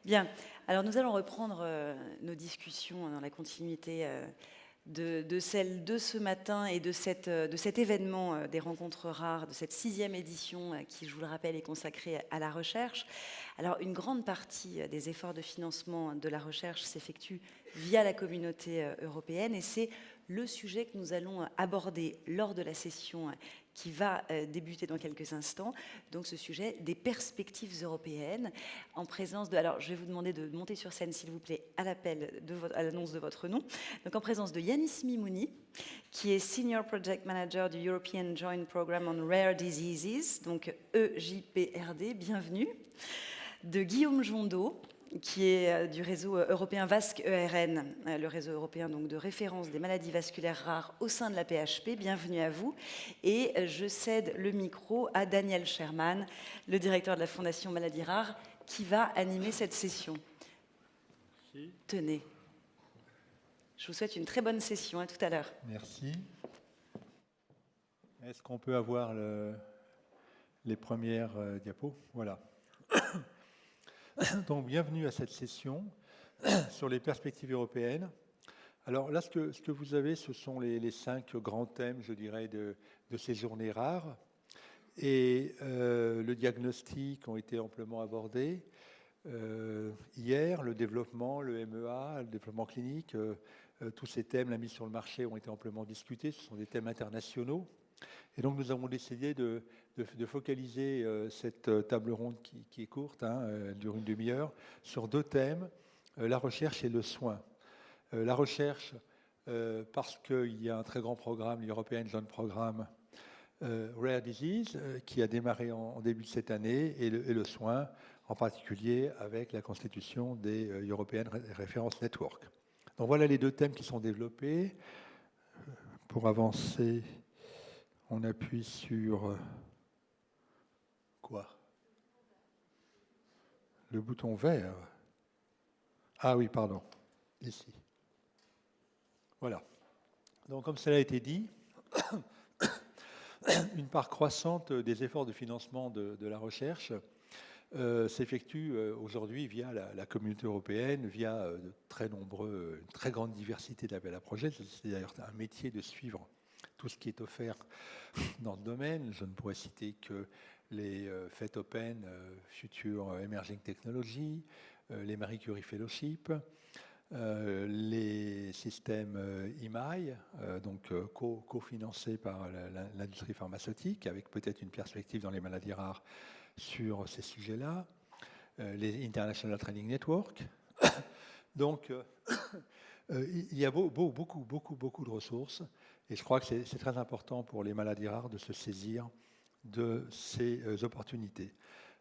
Bien, alors nous allons reprendre nos discussions dans la continuité de celle de ce matin et de cet événement des rencontres rares, de cette 6e édition qui, je vous le rappelle, est consacrée à la recherche. Alors, une grande partie des efforts de financement de la recherche s'effectue via la communauté européenne et c'est le sujet que nous allons aborder lors de la session qui va débuter dans quelques instants, donc ce sujet des perspectives européennes, en présence de... Alors, je vais vous demander de monter sur scène, s'il vous plaît, à l'annonce de votre nom. Donc, en présence de Yanis Mimouni, qui est Senior Project Manager du European Joint Programme on Rare Diseases, donc EJPRD, bienvenue. De Guillaume Jondeau, qui est du réseau européen VASC ERN, le réseau européen donc de référence des maladies vasculaires rares au sein de la PHP. Bienvenue à vous. Et je cède le micro à Daniel Sherman, le directeur de la Fondation Maladies Rares, qui va animer cette session. Merci. Tenez. Je vous souhaite une très bonne session. À tout à l'heure. Merci. Est-ce qu'on peut avoir les premières diapos? Voilà. Donc, bienvenue à cette session sur les perspectives européennes. Alors là, ce que vous avez, ce sont les 5 grands thèmes, je dirais, de ces journées rares. Et le diagnostic ont été amplement abordés. Hier, le développement, le MEA, le développement clinique, tous ces thèmes, la mise sur le marché, ont été amplement discutés. Ce sont des thèmes internationaux. Et donc, nous avons décidé de focaliser cette table ronde qui est courte, elle dure une demi-heure, sur 2 thèmes, la recherche et le soin. La recherche, parce qu'il y a un très grand programme, l'European Joint Programme Rare Disease, qui a démarré en début de cette année, et le soin, en particulier avec la constitution des European Reference Network. Donc voilà les 2 thèmes qui sont développés. Pour avancer... On appuie sur quoi? Le bouton vert. Ah oui, pardon. Ici. Voilà. Donc, comme cela a été dit, une part croissante des efforts de financement de la recherche s'effectue aujourd'hui via la communauté européenne, via une très grande diversité d'appels à projets. C'est d'ailleurs un métier de suivre tout ce qui est offert dans ce domaine. Je ne pourrais citer que les FET Open, Future Emerging Technology, les Marie Curie Fellowship, les systèmes IMAI, donc cofinancés par l'industrie pharmaceutique, avec peut-être une perspective dans les maladies rares sur ces sujets-là, les International Training Network. Donc, il y a beaucoup de ressources, et je crois que c'est très important pour les maladies rares de se saisir de ces opportunités.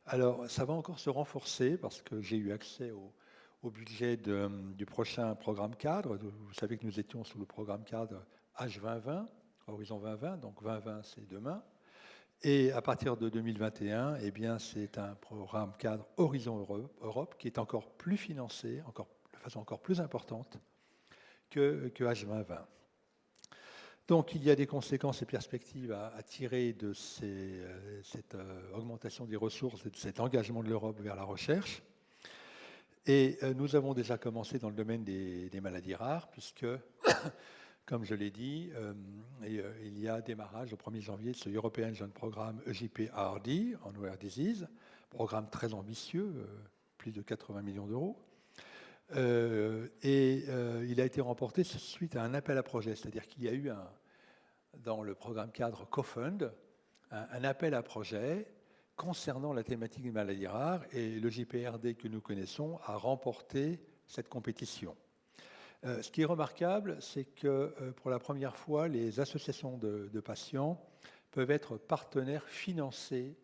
Alors, ça va encore se renforcer parce que j'ai eu accès au budget du prochain programme cadre. Vous savez que nous étions sous le programme cadre H2020, Horizon 2020, donc 2020 c'est demain. Et à partir de 2021, eh bien, c'est un programme cadre Horizon Europe qui est encore plus financé, de façon encore plus importante que H2020. Donc, il y a des conséquences et perspectives à tirer de cette augmentation des ressources et de cet engagement de l'Europe vers la recherche. Et nous avons déjà commencé dans le domaine des maladies rares, puisque, comme je l'ai dit, il y a démarrage au 1er janvier de ce European Joint Programme EJPRD, en Rare Disease, programme très ambitieux, plus de 80 millions d'euros. Il a été remporté suite à un appel à projet, c'est-à-dire qu'il y a eu dans le programme cadre CoFund un appel à projet concernant la thématique des maladies rares, et le JPRD que nous connaissons a remporté cette compétition. Ce qui est remarquable, c'est que pour la première fois, les associations de patients peuvent être partenaires financés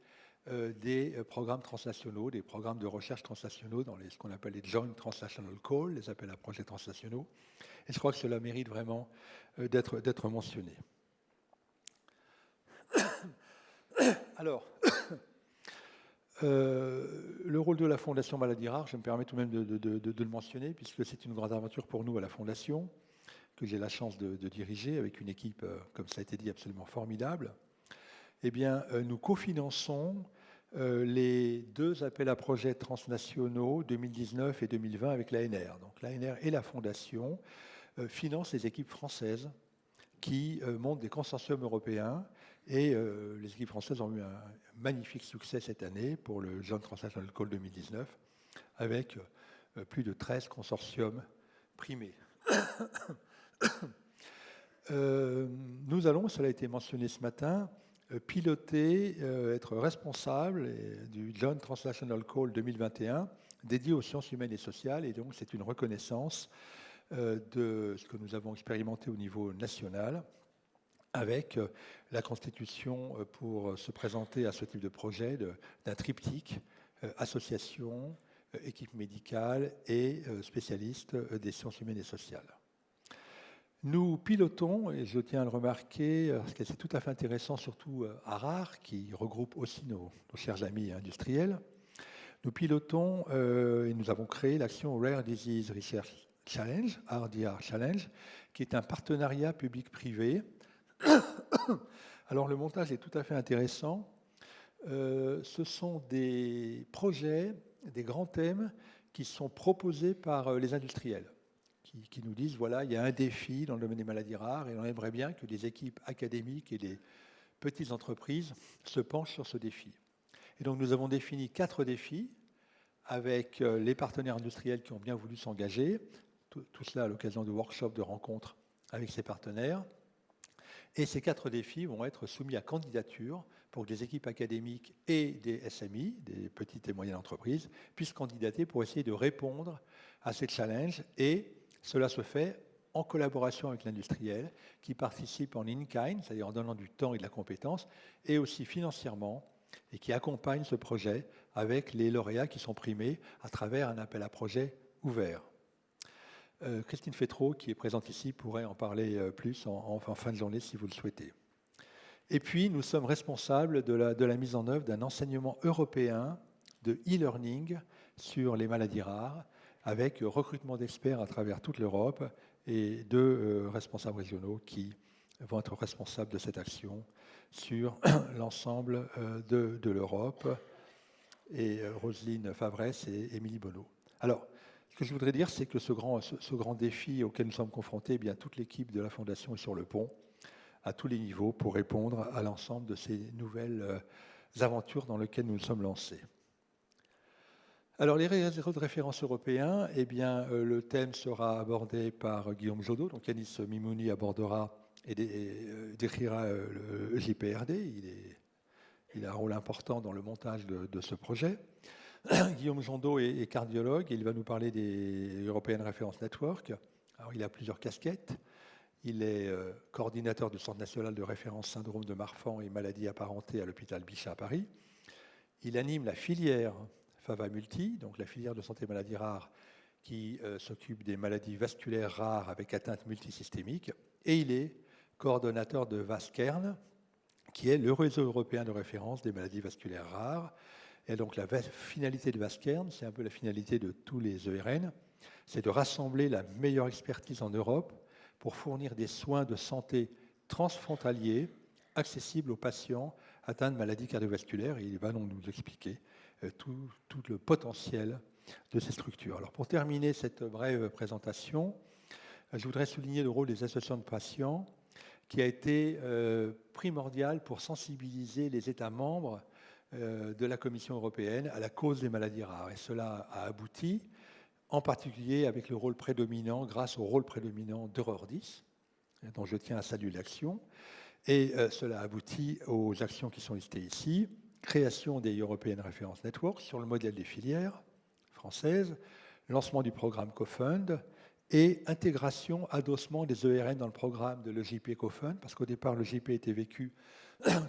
des programmes transnationaux, des programmes de recherche transnationaux dans ce qu'on appelle les Joint Transnational Calls, les appels à projets transnationaux. Et je crois que cela mérite vraiment d'être mentionné. Alors, le rôle de la Fondation Maladies Rares, je me permets tout de même de le mentionner, puisque c'est une grande aventure pour nous à la Fondation, que j'ai la chance de diriger avec une équipe, comme ça a été dit, absolument formidable. Eh bien, nous cofinançons les 2 appels à projets transnationaux 2019 et 2020 avec l'ANR. Donc l'ANR et la Fondation financent les équipes françaises qui montent des consortiums européens. Et les équipes françaises ont eu un magnifique succès cette année pour le Joint Transnational Call 2019, avec plus de 13 consortiums primés. Nous allons, cela a été mentionné ce matin, piloter, être responsable du Joint Transnational Call 2021 dédié aux sciences humaines et sociales. Et donc, c'est une reconnaissance de ce que nous avons expérimenté au niveau national, avec la constitution pour se présenter à ce type de projet d'un triptyque, association, équipe médicale et spécialistes des sciences humaines et sociales. Nous pilotons, et je tiens à le remarquer, parce que c'est tout à fait intéressant, surtout à RAR, qui regroupe aussi nos chers amis industriels, nous pilotons et nous avons créé l'action Rare Disease Research Challenge, RDR Challenge, qui est un partenariat public-privé. Alors le montage est tout à fait intéressant. Ce sont des projets, des grands thèmes qui sont proposés par les industriels, qui nous disent, voilà, il y a un défi dans le domaine des maladies rares et on aimerait bien que les équipes académiques et les petites entreprises se penchent sur ce défi. Et donc nous avons défini 4 défis avec les partenaires industriels qui ont bien voulu s'engager, tout cela à l'occasion de workshops, de rencontres avec ces partenaires. Et ces 4 défis vont être soumis à candidature pour que des équipes académiques et des SMI, des petites et moyennes entreprises, puissent candidater pour essayer de répondre à ces challenges. Et cela se fait en collaboration avec l'industriel qui participe en in-kind, c'est-à-dire en donnant du temps et de la compétence, et aussi financièrement, et qui accompagne ce projet avec les lauréats qui sont primés à travers un appel à projet ouvert. Christine Fétrault, qui est présente ici, pourrait en parler plus en fin de journée si vous le souhaitez. Et puis, nous sommes responsables de la mise en œuvre d'un enseignement européen de e-learning sur les maladies rares, avec recrutement d'experts à travers toute l'Europe et 2 responsables régionaux qui vont être responsables de cette action sur l'ensemble de l'Europe, et Roselyne Favresse et Émilie Bonneau. Alors, ce que je voudrais dire, c'est que ce grand défi auquel nous sommes confrontés, eh bien, toute l'équipe de la Fondation est sur le pont, à tous les niveaux, pour répondre à l'ensemble de ces nouvelles aventures dans lesquelles nous nous sommes lancés. Alors, les réseaux de référence européens, eh bien, le thème sera abordé par Guillaume Jodot, donc Yanis Mimouni abordera et décrira le JPRD. Il a un rôle important dans le montage de ce projet. Guillaume Jodot est cardiologue, il va nous parler des European Reference Network. Alors, il a plusieurs casquettes. Il est coordinateur du Centre national de référence syndrome de Marfan et maladies apparentées à l'hôpital Bichat à Paris. Il anime la filière FAVA Multi, donc la filière de santé maladies rares qui s'occupe des maladies vasculaires rares avec atteinte multisystémique. Et il est coordonnateur de VASCERN, qui est le réseau européen de référence des maladies vasculaires rares. Et donc la finalité de VASCERN, c'est un peu la finalité de tous les ERN, c'est de rassembler la meilleure expertise en Europe pour fournir des soins de santé transfrontaliers accessibles aux patients atteints de maladies cardiovasculaires. Et il va donc nous expliquer tout le potentiel de ces structures. Alors pour terminer cette brève présentation, je voudrais souligner le rôle des associations de patients qui a été primordial pour sensibiliser les États membres de la Commission européenne à la cause des maladies rares. Et cela a abouti, en particulier avec le rôle prédominant, grâce au rôle prédominant d'Eurordis, dont je tiens à saluer l'action. Et cela aboutit aux actions qui sont listées ici. Création des European Reference Networks sur le modèle des filières françaises, lancement du programme CoFund et intégration, adossement des ERN dans le programme de l'EJP CoFund, parce qu'au départ, l'EJP était vécu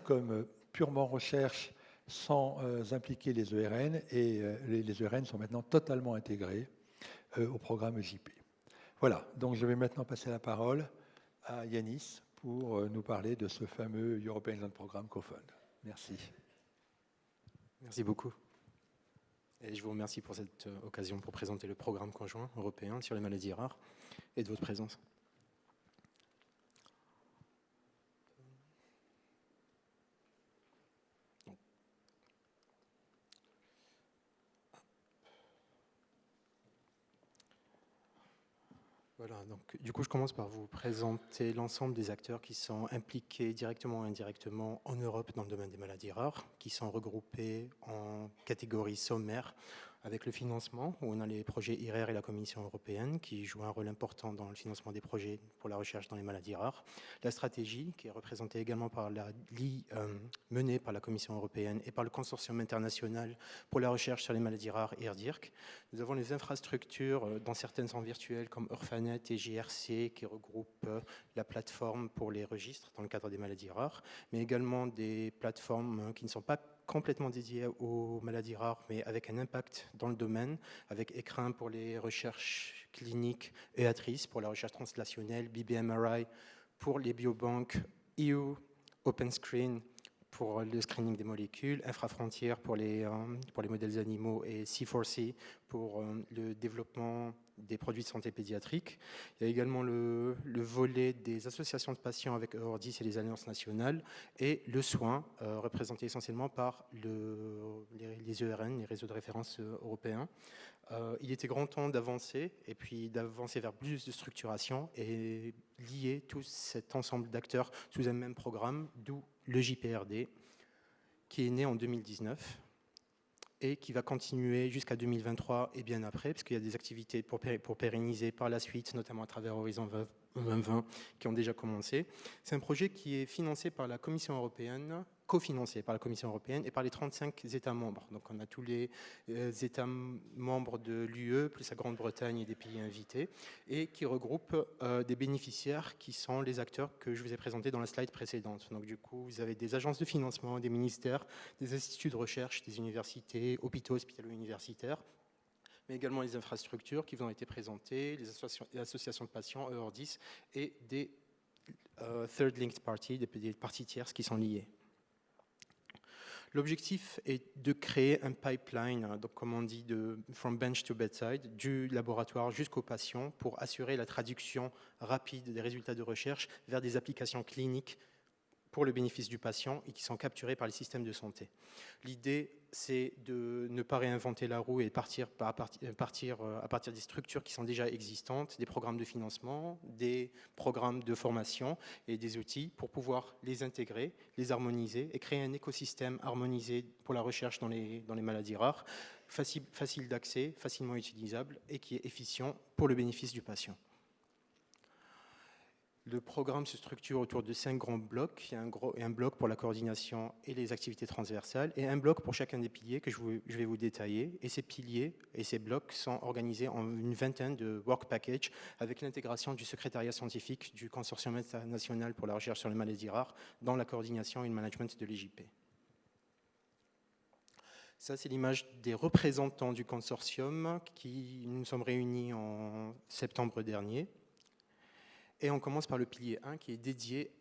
comme purement recherche sans impliquer les ERN, et les ERN sont maintenant totalement intégrés au programme EJP. Voilà, donc je vais maintenant passer la parole à Yanis pour nous parler de ce fameux European Joint Programme CoFund. Merci. Merci beaucoup. Et je vous remercie pour cette occasion pour présenter le programme conjoint européen sur les maladies rares et de votre présence. Voilà, donc du coup, je commence par vous présenter l'ensemble des acteurs qui sont impliqués directement ou indirectement en Europe dans le domaine des maladies rares, qui sont regroupés en catégories sommaires avec le financement, où on a les projets IRER et la Commission européenne qui jouent un rôle important dans le financement des projets pour la recherche dans les maladies rares. La stratégie, qui est représentée également par menée par la Commission européenne et par le Consortium international pour la recherche sur les maladies rares, ERDIRC. Nous avons les infrastructures, dont certaines sont virtuelles, comme Orphanet et JRC, qui regroupent la plateforme pour les registres dans le cadre des maladies rares, mais également des plateformes qui ne sont pas complètement dédiées aux maladies rares, mais avec un impact dans le domaine, avec ECRIN pour les recherches cliniques et ATRIS pour la recherche translationnelle, BBMRI pour les biobanques, EU, OpenScreen pour le screening des molécules, Infrafrontières pour les modèles animaux et C4C pour le développement des produits de santé pédiatrique. Il y a également le volet des associations de patients avec EORDIS et les alliances nationales et le soin, représenté essentiellement par les ERN, les réseaux de référence européens. Il était grand temps d'avancer et puis d'avancer vers plus de structuration et lier tout cet ensemble d'acteurs sous un même programme, d'où le JPRD, qui est né en 2019 et qui va continuer jusqu'à 2023 et bien après, parce qu'il y a des activités pour pérenniser par la suite, notamment à travers Horizon 2020, qui ont déjà commencé. C'est un projet qui est financé par la Commission européenne, cofinancé par la Commission européenne et par les 35 États membres. Donc on a tous les États membres de l'UE, plus la Grande-Bretagne et des pays invités, et qui regroupe des bénéficiaires qui sont les acteurs que je vous ai présentés dans la slide précédente. Donc du coup, vous avez des agences de financement, des ministères, des instituts de recherche, des universités, hôpitaux, hospitalo-universitaires, mais également les infrastructures qui vous ont été présentées, les associations de patients, EORDIS, et des third linked parties, des parties tierces qui sont liées. L'objectif est de créer un pipeline, donc comme on dit, de from bench to bedside, du laboratoire jusqu'au patient, pour assurer la traduction rapide des résultats de recherche vers des applications cliniques pour le bénéfice du patient et qui sont capturés par les systèmes de santé. L'idée, c'est de ne pas réinventer la roue et partir à partir des structures qui sont déjà existantes, des programmes de financement, des programmes de formation et des outils pour pouvoir les intégrer, les harmoniser et créer un écosystème harmonisé pour la recherche dans les maladies rares, facile d'accès, facilement utilisable et qui est efficient pour le bénéfice du patient. Le programme se structure autour de 5 grands blocs. Il y a un bloc pour la coordination et les activités transversales et un bloc pour chacun des piliers que je vais vous détailler. Et ces piliers et ces blocs sont organisés en une vingtaine de work packages avec l'intégration du secrétariat scientifique du Consortium international pour la recherche sur les maladies rares dans la coordination et le management de l'EJP. Ça, c'est l'image des représentants du consortium qui nous sommes réunis en septembre dernier. Et on commence par le pilier 1 qui est dédié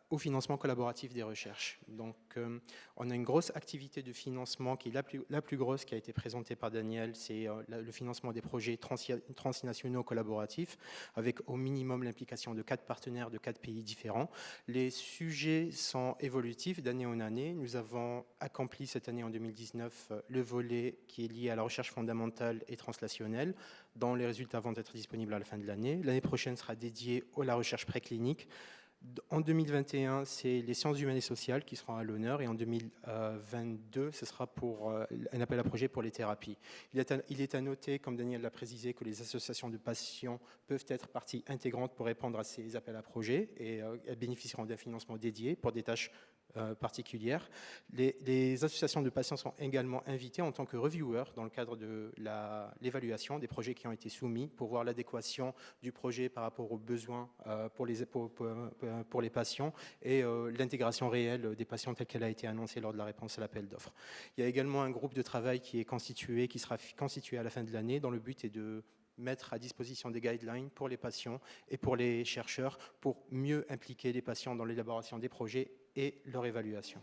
au financement collaboratif des recherches. Donc, on a une grosse activité de financement qui est la plus grosse qui a été présentée par Daniel, c'est le financement des projets transnationaux collaboratifs, avec au minimum l'implication de 4 partenaires de 4 pays différents. Les sujets sont évolutifs d'année en année. Nous avons accompli cette année en 2019 le volet qui est lié à la recherche fondamentale et translationnelle, dont les résultats vont être disponibles à la fin de l'année. L'année prochaine sera dédiée à la recherche préclinique. En 2021, c'est les sciences humaines et sociales qui seront à l'honneur, et en 2022, ce sera pour un appel à projet pour les thérapies. Il est à noter, comme Daniel l'a précisé, que les associations de patients peuvent être partie intégrante pour répondre à ces appels à projets et elles bénéficieront d'un financement dédié pour des tâches particulières. Les associations de patients sont également invitées en tant que reviewers dans le cadre de l'évaluation des projets qui ont été soumis pour voir l'adéquation du projet par rapport aux besoins pour les patients et l'intégration réelle des patients telle qu'elle a été annoncée lors de la réponse à l'appel d'offres. Il y a également un groupe de travail qui sera constitué à la fin de l'année dont le but est de mettre à disposition des guidelines pour les patients et pour les chercheurs pour mieux impliquer les patients dans l'élaboration des projets et leur évaluation.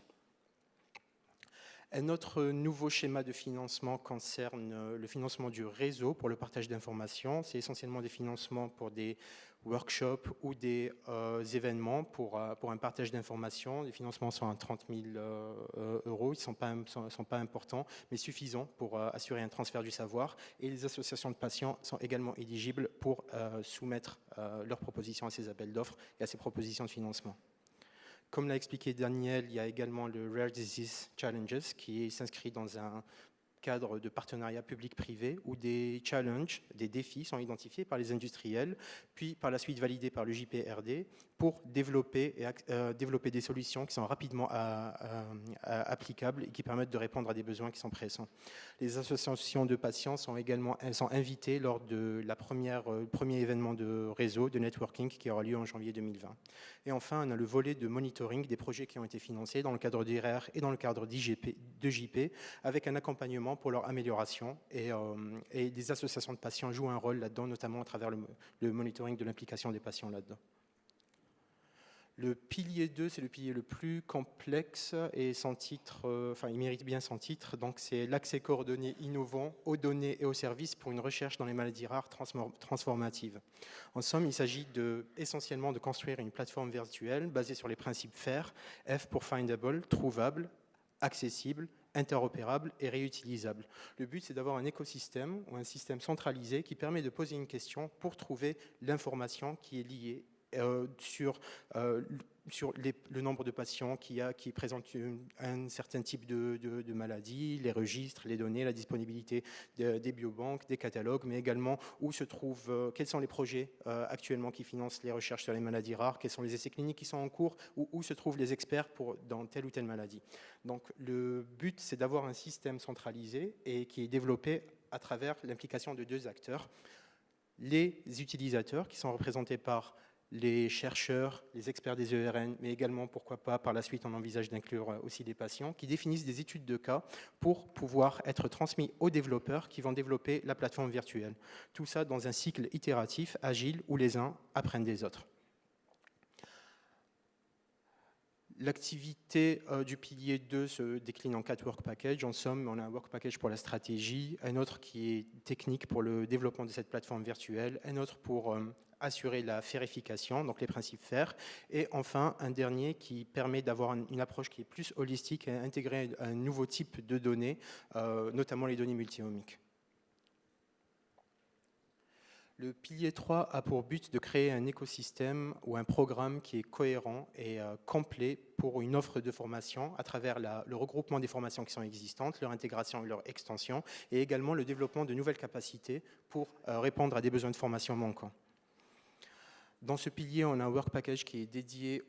Un autre nouveau schéma de financement concerne le financement du réseau pour le partage d'informations. C'est essentiellement des financements pour des workshops ou des événements pour un partage d'informations. Les financements sont à 30 000 euros. Ils ne sont pas importants, mais suffisants pour assurer un transfert du savoir. Et les associations de patients sont également éligibles pour soumettre leurs propositions à ces appels d'offres et à ces propositions de financement. Comme l'a expliqué Daniel, il y a également le Rare Disease Challenges qui s'inscrit dans un cadre de partenariat public-privé où des challenges, des défis sont identifiés par les industriels, puis par la suite validés par le JPRD pour développer des solutions qui sont rapidement applicables et qui permettent de répondre à des besoins qui sont pressants. Les associations de patients sont également invitées lors de premier événement de réseau, de networking qui aura lieu en janvier 2020. Et enfin, on a le volet de monitoring des projets qui ont été financés dans le cadre d'IRR et dans le cadre de JP, avec un accompagnement pour leur amélioration. Et des associations de patients jouent un rôle là-dedans, notamment à travers le monitoring de l'implication des patients là-dedans. Le pilier 2, c'est le pilier le plus complexe et son titre, il mérite bien son titre. Donc, c'est l'accès coordonné innovant aux données et aux services pour une recherche dans les maladies rares transformatives. En somme, il s'agit essentiellement de construire une plateforme virtuelle basée sur les principes FAIR, F pour findable, trouvable, accessible, interopérable et réutilisable. Le but, c'est d'avoir un écosystème ou un système centralisé qui permet de poser une question pour trouver l'information qui est liée sur le nombre de patients qui présentent un certain type de maladie, les registres, les données, la disponibilité des biobanques, des catalogues, mais également quels sont les projets actuellement qui financent les recherches sur les maladies rares, quels sont les essais cliniques qui sont en cours, où se trouvent les experts dans telle ou telle maladie. Donc le but, c'est d'avoir un système centralisé et qui est développé à travers l'implication de deux acteurs. Les utilisateurs qui sont représentés par les chercheurs, les experts des ERN, mais également, pourquoi pas, par la suite, on envisage d'inclure aussi des patients qui définissent des études de cas pour pouvoir être transmis aux développeurs qui vont développer la plateforme virtuelle. Tout ça dans un cycle itératif, agile, où les uns apprennent des autres. L'activité du pilier 2 se décline en 4 work packages. En somme, on a un work package pour la stratégie, un autre qui est technique pour le développement de cette plateforme virtuelle, un autre pour assurer la férification, donc les principes FAIR, et enfin un dernier qui permet d'avoir une approche qui est plus holistique et intégrer un nouveau type de données, notamment les données multi-omiques. Le pilier 3 a pour but de créer un écosystème ou un programme qui est cohérent et complet pour une offre de formation à travers le regroupement des formations qui sont existantes, leur intégration et leur extension, et également le développement de nouvelles capacités pour répondre à des besoins de formation manquants. Dans ce pilier, on a un work package qui est dédié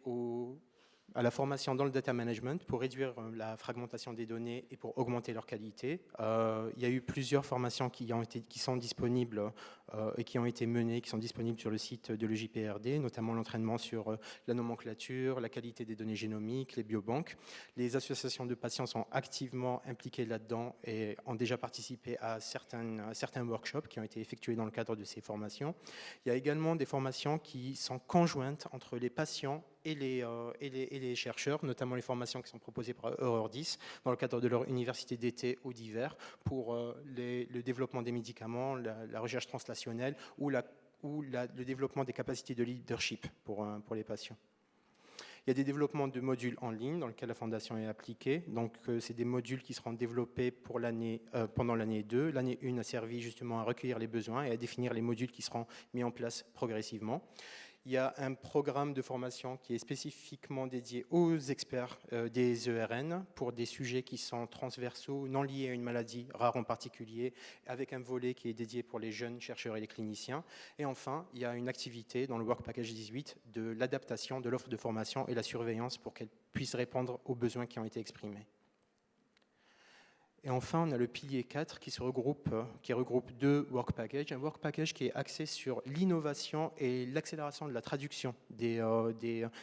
à la formation dans le data management pour réduire la fragmentation des données et pour augmenter leur qualité. Il y a eu plusieurs formations qui sont disponibles et qui ont été menées, qui sont disponibles sur le site de l'EJPRD, notamment l'entraînement sur la nomenclature, la qualité des données génomiques, les biobanques. Les associations de patients sont activement impliquées là-dedans et ont déjà participé à certains workshops qui ont été effectués dans le cadre de ces formations. Il y a également des formations qui sont conjointes entre les patients et les chercheurs, notamment les formations qui sont proposées par Eurordis dans le cadre de leur université d'été ou d'hiver pour le développement des médicaments, la recherche translationnelle ou le développement des capacités de leadership pour les patients. Il y a des développements de modules en ligne dans lesquels la Fondation est appliquée. Donc, c'est des modules qui seront développés pendant l'année 2. L'année 1 a servi justement à recueillir les besoins et à définir les modules qui seront mis en place progressivement. Il y a un programme de formation qui est spécifiquement dédié aux experts des ERN pour des sujets qui sont transversaux, non liés à une maladie rare en particulier, avec un volet qui est dédié pour les jeunes chercheurs et les cliniciens. Et enfin, il y a une activité dans le Work Package 18 de l'adaptation de l'offre de formation et la surveillance pour qu'elle puisse répondre aux besoins qui ont été exprimés. Et enfin, on a le pilier 4 qui regroupe 2 work packages. Un work package qui est axé sur l'innovation et l'accélération de la traduction des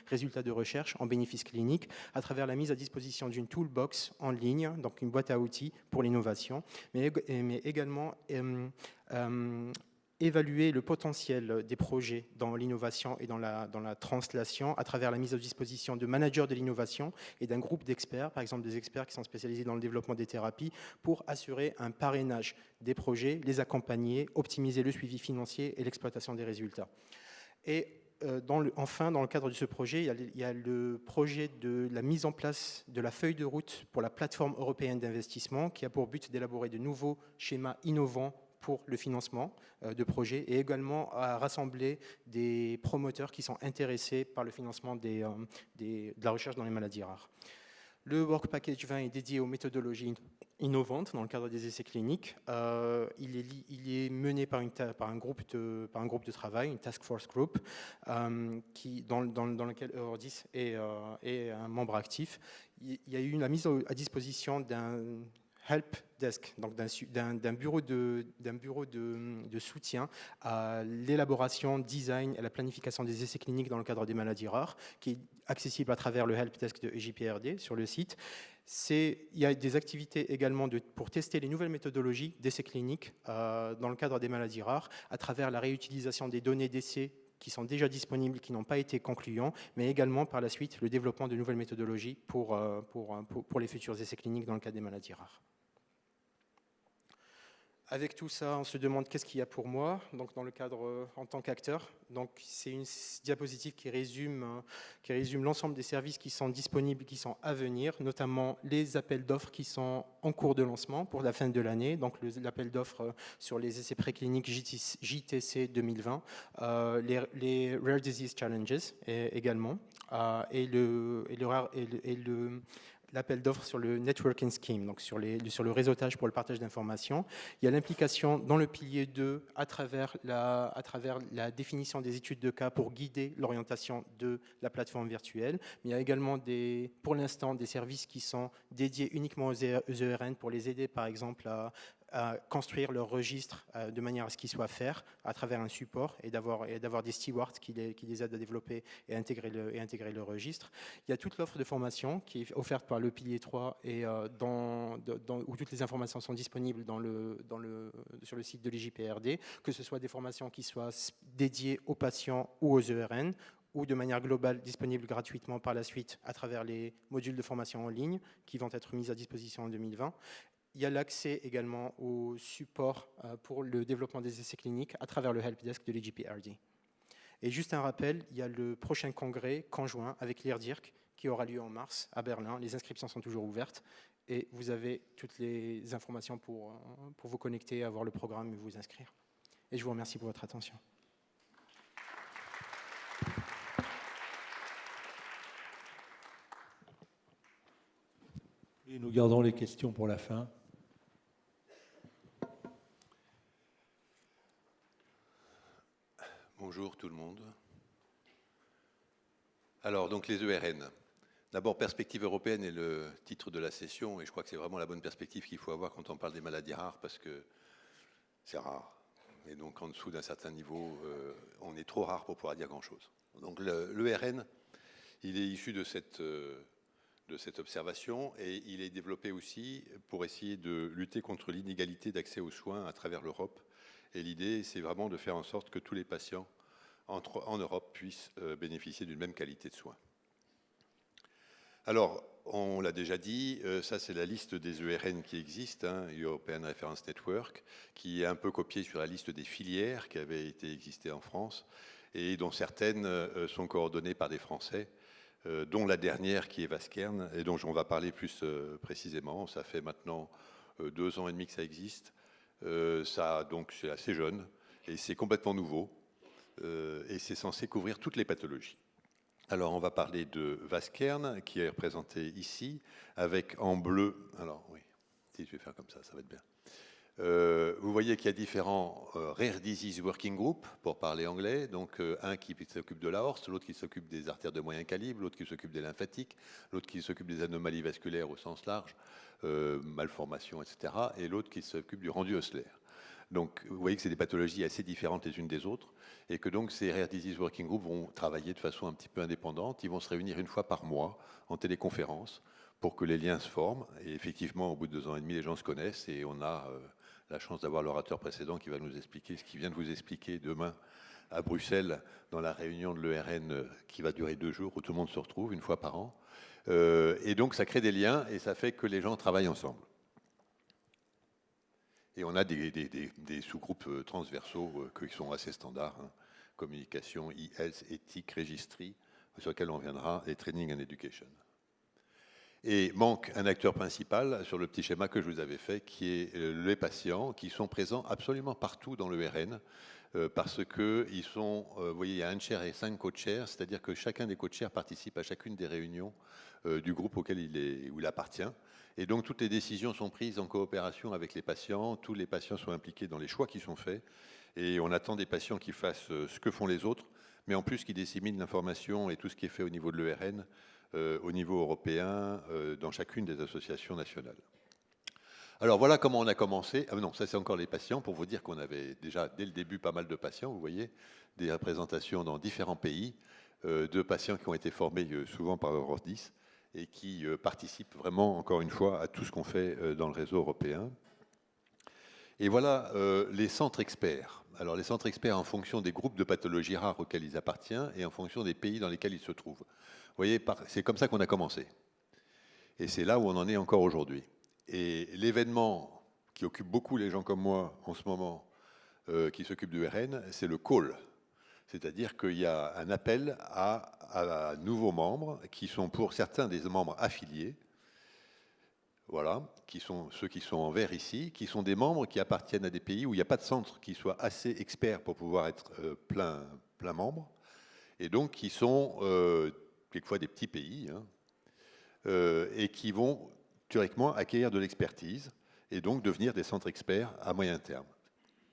résultats de recherche en bénéfices cliniques à travers la mise à disposition d'une toolbox en ligne, donc une boîte à outils pour l'innovation, mais également évaluer le potentiel des projets dans l'innovation et dans la translation à travers la mise à disposition de managers de l'innovation et d'un groupe d'experts, par exemple des experts qui sont spécialisés dans le développement des thérapies, pour assurer un parrainage des projets, les accompagner, optimiser le suivi financier et l'exploitation des résultats. Et enfin, dans le cadre de ce projet, il y a le projet de la mise en place de la feuille de route pour la plateforme européenne d'investissement qui a pour but d'élaborer de nouveaux schémas innovants pour le financement de projets et également à rassembler des promoteurs qui sont intéressés par le financement de la recherche dans les maladies rares. Le Work Package 20 est dédié aux méthodologies innovantes dans le cadre des essais cliniques. Il est mené par un groupe de travail, une task force group, dans lequel Eurodis est un membre actif. Il y a eu la mise à disposition d'un help desk, donc d'un bureau de soutien à l'élaboration, design et la planification des essais cliniques dans le cadre des maladies rares, qui est accessible à travers le help desk de EJPRD sur le site. Il y a des activités également pour tester les nouvelles méthodologies d'essais cliniques dans le cadre des maladies rares, à travers la réutilisation des données d'essais qui sont déjà disponibles, qui n'ont pas été concluants, mais également par la suite le développement de nouvelles méthodologies pour les futurs essais cliniques dans le cadre des maladies rares. Avec tout ça, on se demande qu'est-ce qu'il y a pour moi, donc dans le cadre en tant qu'acteur. Donc c'est une diapositive qui résume l'ensemble des services qui sont disponibles, qui sont à venir, notamment les appels d'offres qui sont en cours de lancement pour la fin de l'année. Donc l'appel d'offres sur les essais précliniques JTC 2020, les Rare Disease Challenges également, et l'appel d'offres sur le networking scheme, donc sur le réseautage pour le partage d'informations. Il y a l'implication dans le pilier 2 à travers la définition des études de cas pour guider l'orientation de la plateforme virtuelle. Mais il y a également pour l'instant des services qui sont dédiés uniquement aux ERN pour les aider par exemple à construire leur registre de manière à ce qu'ils soient faire à travers un support et d'avoir des stewards qui les aident à développer et intégrer le registre. Il y a toute l'offre de formation qui est offerte par le pilier 3 et où toutes les informations sont disponibles sur le site de l'EJPRD, que ce soit des formations qui soient dédiées aux patients ou aux ERN, ou de manière globale disponibles gratuitement par la suite à travers les modules de formation en ligne qui vont être mis à disposition en 2020. Il y a l'accès également au support pour le développement des essais cliniques à travers le helpdesk de l'EJPRD. Et juste un rappel, il y a le prochain congrès conjoint avec l'IRDIRC qui aura lieu en mars à Berlin. Les inscriptions sont toujours ouvertes et vous avez toutes les informations pour vous connecter, avoir le programme et vous inscrire. Et je vous remercie pour votre attention. Et nous gardons les questions pour la fin. Bonjour tout le monde. Alors, donc les ERN. D'abord, perspective européenne est le titre de la session, et je crois que c'est vraiment la bonne perspective qu'il faut avoir quand on parle des maladies rares, parce que c'est rare. Et donc, en dessous d'un certain niveau, on est trop rare pour pouvoir dire grand-chose. Donc, l'ERN, il est issu de cette observation, et il est développé aussi pour essayer de lutter contre l'inégalité d'accès aux soins à travers l'Europe. Et l'idée, c'est vraiment de faire en sorte que tous les patients en Europe puissent bénéficier d'une même qualité de soins. Alors, on l'a déjà dit, ça c'est la liste des ERN qui existent, European Reference Network, qui est un peu copiée sur la liste des filières qui avaient existé en France et dont certaines sont coordonnées par des Français, dont la dernière qui est Vaskern et dont on va parler plus précisément. Ça fait maintenant 2 ans et demi que ça existe. Donc c'est assez jeune et c'est complètement nouveau et c'est censé couvrir toutes les pathologies. Alors on va parler de Vaskern qui est représenté ici avec en bleu. Alors oui, si je vais faire comme ça va être bien. Vous voyez qu'il y a différents Rare Disease Working Group, pour parler anglais, donc un qui s'occupe de l'aorte, l'autre qui s'occupe des artères de moyen calibre, l'autre qui s'occupe des lymphatiques, l'autre qui s'occupe des anomalies vasculaires au sens large, malformations, etc., et l'autre qui s'occupe du rendu ossellaire. Donc vous voyez que c'est des pathologies assez différentes les unes des autres, et que donc ces Rare Disease Working Group vont travailler de façon un petit peu indépendante. Ils vont se réunir une fois par mois en téléconférence pour que les liens se forment, et effectivement au bout de 2 ans et demi les gens se connaissent et on a la chance d'avoir l'orateur précédent qui va nous expliquer ce qu'il vient de vous expliquer demain à Bruxelles, dans la réunion de l'ERN qui va durer 2 jours, où tout le monde se retrouve une fois par an. Et donc, ça crée des liens et ça fait que les gens travaillent ensemble. Et on a des sous-groupes transversaux qui sont assez standards, hein. Communication, e-health, éthique, registry, sur lesquels on reviendra, et training and education. Et manque un acteur principal sur le petit schéma que je vous avais fait, qui est les patients, qui sont présents absolument partout dans l'ERN, parce que ils sont, vous voyez, il y a un chair et 5 co-chairs, c'est-à-dire que chacun des co-chairs participe à chacune des réunions du groupe auquel il appartient. Et donc toutes les décisions sont prises en coopération avec les patients, tous les patients sont impliqués dans les choix qui sont faits, et on attend des patients qui fassent ce que font les autres, mais en plus qui disséminent l'information et tout ce qui est fait au niveau de l'ERN, au niveau européen, dans chacune des associations nationales. Alors voilà comment on a commencé. Ah non, ça c'est encore les patients, pour vous dire qu'on avait déjà dès le début pas mal de patients, vous voyez, des représentations dans différents pays, de patients qui ont été formés souvent par Eurodis et qui participent vraiment, encore une fois, à tout ce qu'on fait dans le réseau européen. Et voilà les centres experts. Alors les centres experts en fonction des groupes de pathologies rares auxquels ils appartiennent et en fonction des pays dans lesquels ils se trouvent. Vous voyez, c'est comme ça qu'on a commencé. Et c'est là où on en est encore aujourd'hui. Et l'événement qui occupe beaucoup les gens comme moi en ce moment, qui s'occupent du RN, c'est le call. C'est-à-dire qu'il y a un appel à nouveaux membres, qui sont pour certains des membres affiliés, voilà, qui sont ceux qui sont en vert ici, qui sont des membres qui appartiennent à des pays où il n'y a pas de centre qui soit assez expert pour pouvoir être plein membre, et donc qui sont quelquefois des petits pays, hein, et qui vont théoriquement acquérir de l'expertise et donc devenir des centres experts à moyen terme.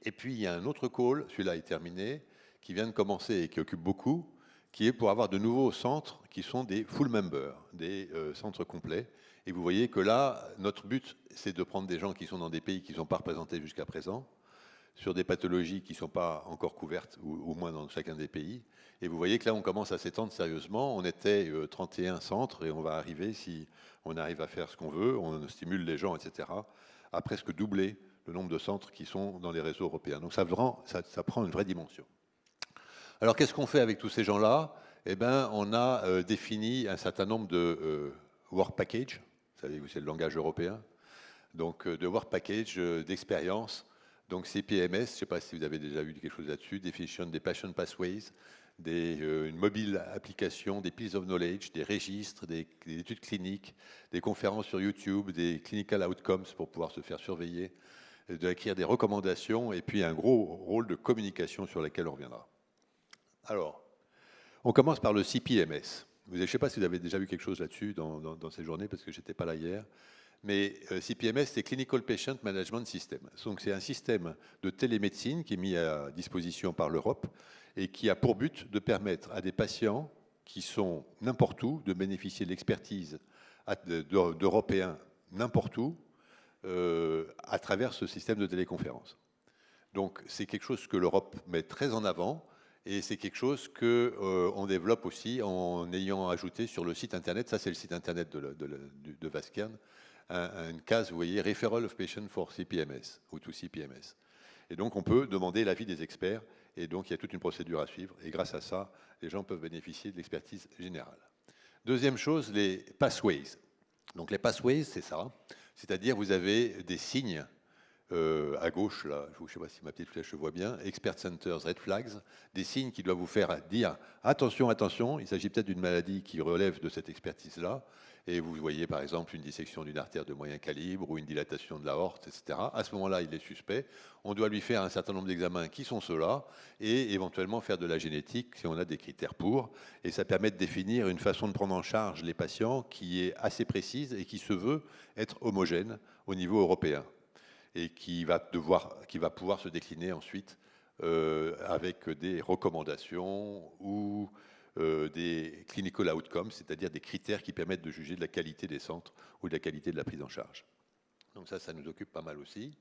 Et puis il y a un autre call, celui-là est terminé, qui vient de commencer et qui occupe beaucoup, qui est pour avoir de nouveaux centres qui sont des full members, des centres complets. Et vous voyez que là, notre but, c'est de prendre des gens qui sont dans des pays qui ne sont pas représentés jusqu'à présent, sur des pathologies qui ne sont pas encore couvertes, ou au moins dans chacun des pays. Et vous voyez que là, on commence à s'étendre sérieusement. On était 31 centres et on va arriver, si on arrive à faire ce qu'on veut, on stimule les gens, etc., à presque doubler le nombre de centres qui sont dans les réseaux européens. Donc ça prend une vraie dimension. Alors qu'est-ce qu'on fait avec tous ces gens-là? Eh bien, on a défini un certain nombre de work packages. Vous savez, c'est le langage européen. Donc de work package d'expérience. Donc CPMS, je ne sais pas si vous avez déjà vu quelque chose là-dessus, Definition des Patient Pathways, une mobile application, des pieces of knowledge, des registres, des études cliniques, des conférences sur YouTube, des clinical outcomes pour pouvoir se faire surveiller, d'acquérir des recommandations et puis un gros rôle de communication sur lequel on reviendra. Alors, on commence par le CPMS. Je ne sais pas si vous avez déjà vu quelque chose là-dessus dans ces journées parce que je n'étais pas là hier. Mais CPMS, c'est Clinical Patient Management System. Donc c'est un système de télémédecine qui est mis à disposition par l'Europe et qui a pour but de permettre à des patients qui sont n'importe où de bénéficier de l'expertise d'Européens n'importe où à travers ce système de téléconférence. Donc c'est quelque chose que l'Europe met très en avant et c'est quelque chose qu'on développe aussi en ayant ajouté sur le site internet, ça c'est le site internet de Vaskern, une case, vous voyez, Referral of Patient for CPMS ou to CPMS. Et donc, on peut demander l'avis des experts. Et donc, il y a toute une procédure à suivre. Et grâce à ça, les gens peuvent bénéficier de l'expertise générale. Deuxième chose, les pathways. Donc, les pathways, c'est ça. C'est-à-dire, vous avez des signes à gauche, là, je ne sais pas si ma petite flèche se voit bien, Expert Centers, Red Flags, des signes qui doivent vous faire dire attention, attention, il s'agit peut-être d'une maladie qui relève de cette expertise-là. Et vous voyez par exemple une dissection d'une artère de moyen calibre ou une dilatation de l'aorte, etc. À ce moment-là, il est suspect. On doit lui faire un certain nombre d'examens qui sont ceux-là et éventuellement faire de la génétique si on a des critères pour. Et ça permet de définir une façon de prendre en charge les patients qui est assez précise et qui se veut être homogène au niveau européen et qui va pouvoir se décliner ensuite avec des recommandations ou des clinical outcomes, c'est-à-dire des critères qui permettent de juger de la qualité des centres ou de la qualité de la prise en charge. Donc ça nous occupe pas mal aussi.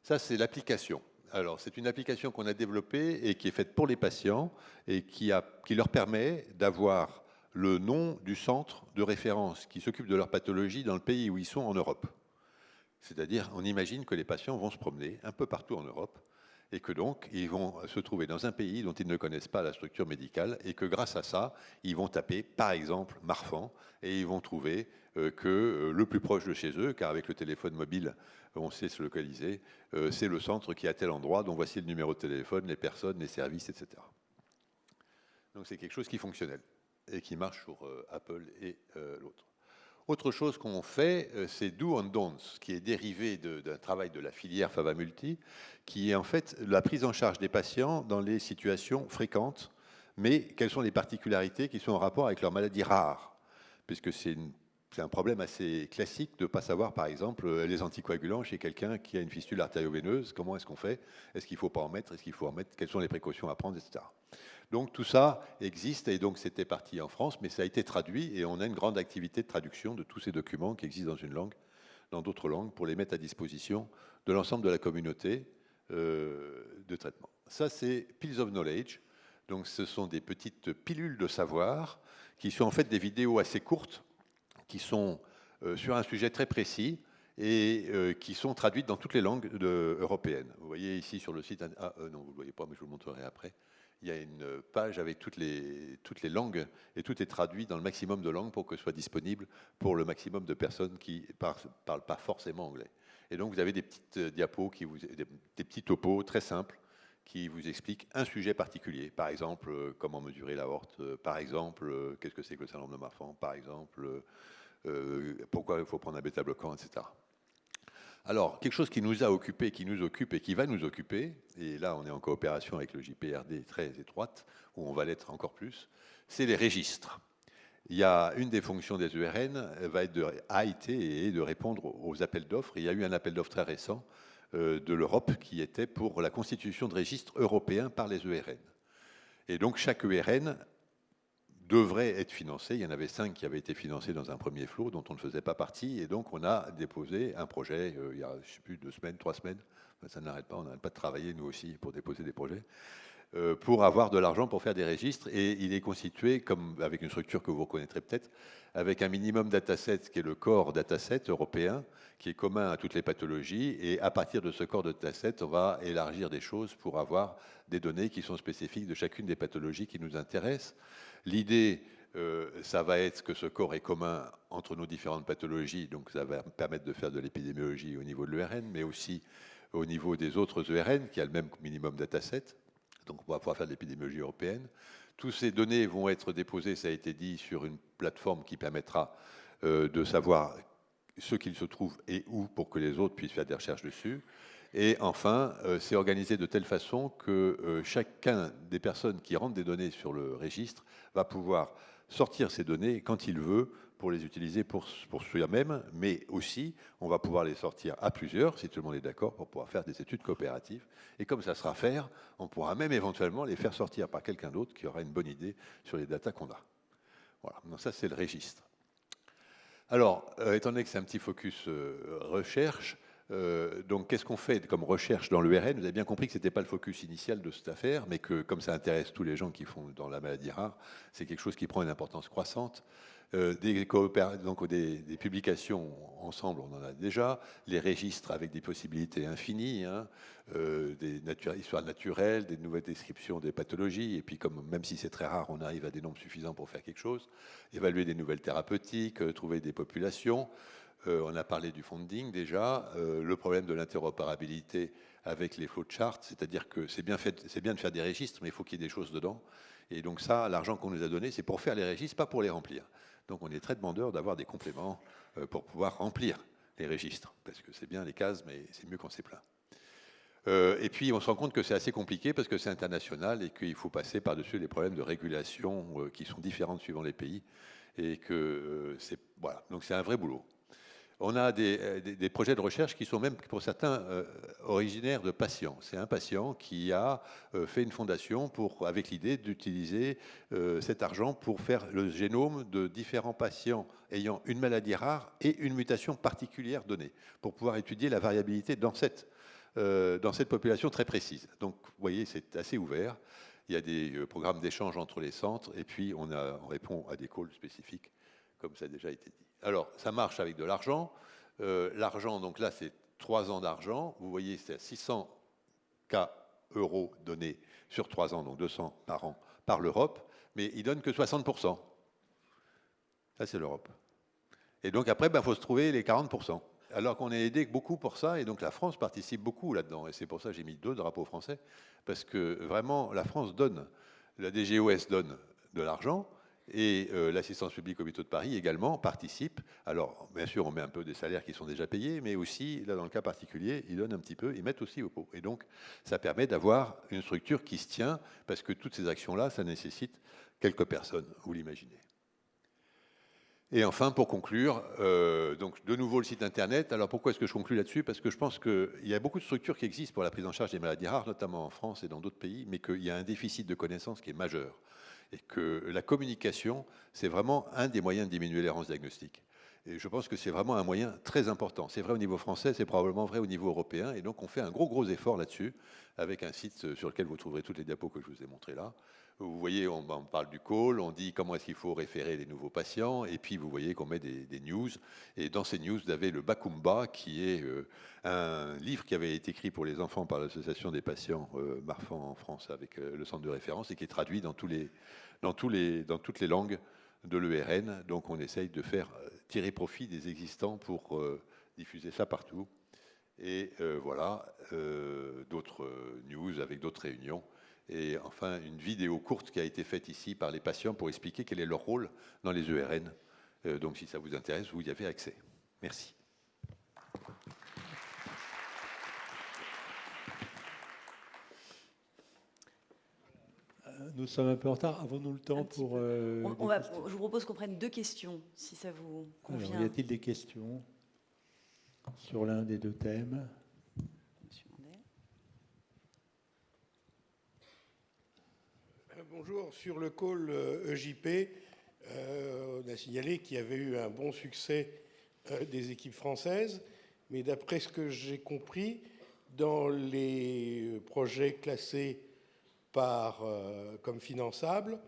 Ça, c'est l'application. Alors, c'est une application qu'on a développée et qui est faite pour les patients et qui leur permet d'avoir le nom du centre de référence qui s'occupe de leur pathologie dans le pays où ils sont en Europe. C'est-à-dire, on imagine que les patients vont se promener un peu partout en Europe et que donc, ils vont se trouver dans un pays dont ils ne connaissent pas la structure médicale et que grâce à ça, ils vont taper, par exemple, Marfan et ils vont trouver que le plus proche de chez eux, car avec le téléphone mobile, on sait se localiser, c'est le centre qui est à tel endroit, dont voici le numéro de téléphone, les personnes, les services, etc. Donc c'est quelque chose qui est fonctionnel et qui marche sur Apple et l'autre. Autre chose qu'on fait, c'est Do and Don'ts, qui est dérivé d'un travail de la filière Fava-Multi, qui est en fait la prise en charge des patients dans les situations fréquentes, mais quelles sont les particularités qui sont en rapport avec leurs maladies rares, puisque c'est un problème assez classique de ne pas savoir, par exemple, les anticoagulants chez quelqu'un qui a une fistule artério-veineuse. Comment est-ce qu'on fait? Est-ce qu'il ne faut pas en mettre? Est-ce qu'il faut en mettre? Quelles sont les précautions à prendre, etc. Donc tout ça existe et donc c'était parti en France, mais ça a été traduit et on a une grande activité de traduction de tous ces documents qui existent dans une langue, dans d'autres langues, pour les mettre à disposition de l'ensemble de la communauté de traitement. Ça, c'est Pills of Knowledge. Donc ce sont des petites pilules de savoir qui sont en fait des vidéos assez courtes, qui sont sur un sujet très précis et qui sont traduites dans toutes les langues européennes. Vous voyez ici sur le site, non, vous ne le voyez pas, mais je vous le montrerai après. Il y a une page avec toutes les langues et tout est traduit dans le maximum de langues pour que ce soit disponible pour le maximum de personnes qui ne parlent pas forcément anglais. Et donc vous avez des petites diapos, des petits topos très simples qui vous expliquent un sujet particulier. Par exemple, comment mesurer l'aorte, par exemple, qu'est-ce que c'est que le syndrome de Marfan, par exemple, pourquoi il faut prendre un bêta-bloquant, etc. Alors, quelque chose qui nous a occupé, qui nous occupe et qui va nous occuper, et là on est en coopération avec le JPRD très étroite, où on va l'être encore plus, c'est les registres. Il y a une des fonctions des ERN, a été et de répondre aux appels d'offres. Il y a eu un appel d'offres très récent de l'Europe qui était pour la constitution de registres européens par les ERN. Et donc chaque ERN devrait être financé. Il y en avait 5 qui avaient été financés dans un premier flot dont on ne faisait pas partie. Et donc, on a déposé un projet il y a, je ne sais plus, 2 semaines, 3 semaines. Enfin, ça n'arrête pas, on n'arrête pas de travailler, nous aussi, pour déposer des projets, pour avoir de l'argent pour faire des registres. Et il est constitué, comme avec une structure que vous reconnaîtrez peut-être, avec un minimum dataset qui est le core dataset européen, qui est commun à toutes les pathologies. Et à partir de ce core de dataset, on va élargir des choses pour avoir des données qui sont spécifiques de chacune des pathologies qui nous intéressent. L'idée, ça va être que ce corps est commun entre nos différentes pathologies, donc ça va permettre de faire de l'épidémiologie au niveau de l'ERN, mais aussi au niveau des autres ERN, qui a le même minimum dataset, donc on va pouvoir faire de l'épidémiologie européenne. Toutes ces données vont être déposées, ça a été dit, sur une plateforme qui permettra de savoir ce qu'il se trouve et où pour que les autres puissent faire des recherches dessus. Et enfin, c'est organisé de telle façon que chacun des personnes qui rentrent des données sur le registre va pouvoir sortir ces données quand il veut pour les utiliser pour soi-même, mais aussi on va pouvoir les sortir à plusieurs, si tout le monde est d'accord, pour pouvoir faire des études coopératives. Et comme ça sera faire, on pourra même éventuellement les faire sortir par quelqu'un d'autre qui aura une bonne idée sur les datas qu'on a. Voilà, donc ça c'est le registre. Alors, étant donné que c'est un petit focus recherche, donc, qu'est-ce qu'on fait comme recherche dans l'ERN? Vous avez bien compris que ce n'était pas le focus initial de cette affaire, mais que comme ça intéresse tous les gens qui font dans la maladie rare, c'est quelque chose qui prend une importance croissante. Des publications ensemble, on en a déjà. Les registres avec des possibilités infinies, hein, des histoires naturelles, des nouvelles descriptions des pathologies. Et puis, même si c'est très rare, on arrive à des nombres suffisants pour faire quelque chose. Évaluer des nouvelles thérapeutiques, trouver des populations. On a parlé du funding déjà, le problème de l'interopérabilité avec les flowcharts, c'est-à-dire que c'est bien de faire des registres, mais il faut qu'il y ait des choses dedans. Et donc ça, l'argent qu'on nous a donné, c'est pour faire les registres, pas pour les remplir. Donc on est très demandeur d'avoir des compléments pour pouvoir remplir les registres, parce que c'est bien les cases, mais c'est mieux quand c'est plein. Et puis on se rend compte que c'est assez compliqué parce que c'est international et qu'il faut passer par-dessus les problèmes de régulation qui sont différents suivant les pays. Et que voilà, donc c'est un vrai boulot. On a des projets de recherche qui sont même, pour certains, originaires de patients. C'est un patient qui a fait une fondation avec l'idée d'utiliser cet argent pour faire le génome de différents patients ayant une maladie rare et une mutation particulière donnée, pour pouvoir étudier la variabilité dans cette population très précise. Donc, vous voyez, c'est assez ouvert. Il y a des programmes d'échange entre les centres, et puis on répond à des calls spécifiques, comme ça a déjà été dit. Alors, ça marche avec de l'argent. L'argent, donc là, c'est 3 ans d'argent. Vous voyez, c'est 600 K euros donnés sur 3 ans, donc 200 par an, par l'Europe, mais il donne que 60%. Ça, c'est l'Europe. Et donc après, il faut se trouver les 40%. Alors qu'on est aidé beaucoup pour ça, et donc la France participe beaucoup là-dedans. Et c'est pour ça que j'ai mis 2 drapeaux français, parce que vraiment, la France donne, la DGOS donne de l'argent, et l'assistance publique hôpitaux de Paris également participe. Alors, bien sûr, on met un peu des salaires qui sont déjà payés, mais aussi, là, dans le cas particulier, ils donnent un petit peu, ils mettent aussi au pot. Et donc, ça permet d'avoir une structure qui se tient, parce que toutes ces actions-là, ça nécessite quelques personnes, vous l'imaginez. Et enfin, pour conclure, donc de nouveau le site internet. Alors pourquoi est-ce que je conclue là-dessus? Parce que je pense qu'il y a beaucoup de structures qui existent pour la prise en charge des maladies rares, notamment en France et dans d'autres pays, mais qu'il y a un déficit de connaissances qui est majeur. Et que la communication, c'est vraiment un des moyens de diminuer l'errance diagnostique. Et je pense que c'est vraiment un moyen très important. C'est vrai au niveau français, c'est probablement vrai au niveau européen. Et donc on fait un gros effort là-dessus, avec un site sur lequel vous trouverez toutes les diapos que je vous ai montrées là. Vous voyez, on parle du call, on dit comment est-ce qu'il faut référer les nouveaux patients, et puis vous voyez qu'on met des news. Et dans ces news, vous avez le Bakumba, qui est un livre qui avait été écrit pour les enfants par l'Association des patients Marfan en France, avec le centre de référence, et qui est traduit dans toutes les langues de l'ERN. Donc on essaye de faire tirer profit des existants pour diffuser ça partout. Et voilà, d'autres news avec d'autres réunions. Et enfin, une vidéo courte qui a été faite ici par les patients pour expliquer quel est leur rôle dans les ERN. Donc si ça vous intéresse, vous y avez accès. Merci. Nous sommes un peu en retard. Avons-nous le temps pour... je vous propose qu'on prenne 2 questions, si ça vous convient. Alors, y a-t-il des questions sur l'un des 2 thèmes? Bonjour, sur le call EJP, on a signalé qu'il y avait eu un bon succès des équipes françaises, mais d'après ce que j'ai compris, dans les projets classés comme finançables,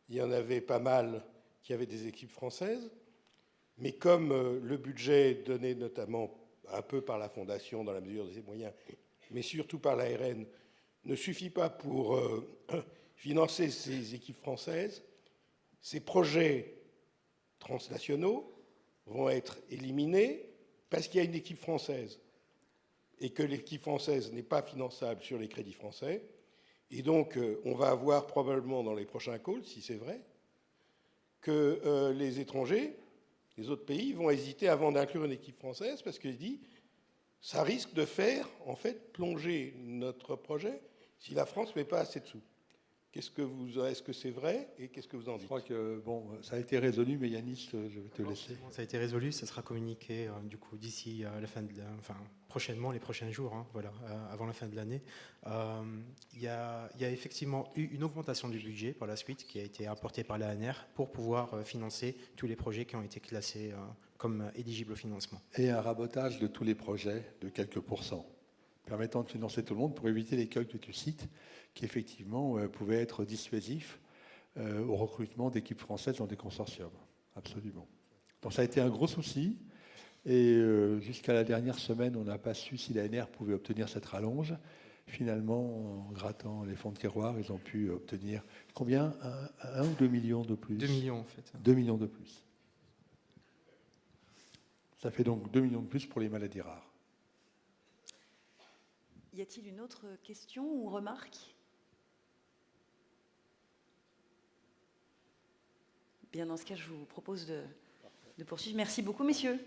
il y en avait pas mal qui avaient des équipes françaises, mais comme le budget donné notamment un peu par la Fondation dans la mesure de ses moyens, mais surtout par l'ARN, ne suffit pas pour financer ces équipes françaises, ces projets transnationaux vont être éliminés parce qu'il y a une équipe française et que l'équipe française n'est pas finançable sur les crédits français. Et donc, on va avoir probablement dans les prochains calls, si c'est vrai, que les étrangers, les autres pays, vont hésiter avant d'inclure une équipe française parce qu'ils disent ça risque de faire, en fait, plonger notre projet si la France ne met pas assez de sous. Est-ce que c'est vrai et qu'est-ce que vous en dites? Je crois que ça a été résolu, mais Yanis, je vais te laisser. Ça a été résolu, ça sera communiqué du coup d'ici la fin prochainement, les prochains jours, voilà, avant la fin de l'année. Il y a effectivement eu une augmentation du budget par la suite qui a été apportée par l'ANR pour pouvoir financer tous les projets qui ont été classés comme éligibles au financement. Et un rabotage de tous les projets de quelques pourcents, permettant de financer tout le monde pour éviter l'écueil que tu cites, qui effectivement pouvait être dissuasif au recrutement d'équipes françaises dans des consortiums. Absolument. Donc ça a été un gros souci. Et jusqu'à la dernière semaine, on n'a pas su si l'ANR pouvait obtenir cette rallonge. Finalement, en grattant les fonds de tiroir, ils ont pu obtenir combien? 1 ou 2 millions de plus? 2 millions en fait. 2 millions de plus. Ça fait donc 2 millions de plus pour les maladies rares. Y a-t-il une autre question ou remarque? Bien, dans ce cas, je vous propose de poursuivre. Merci beaucoup, messieurs.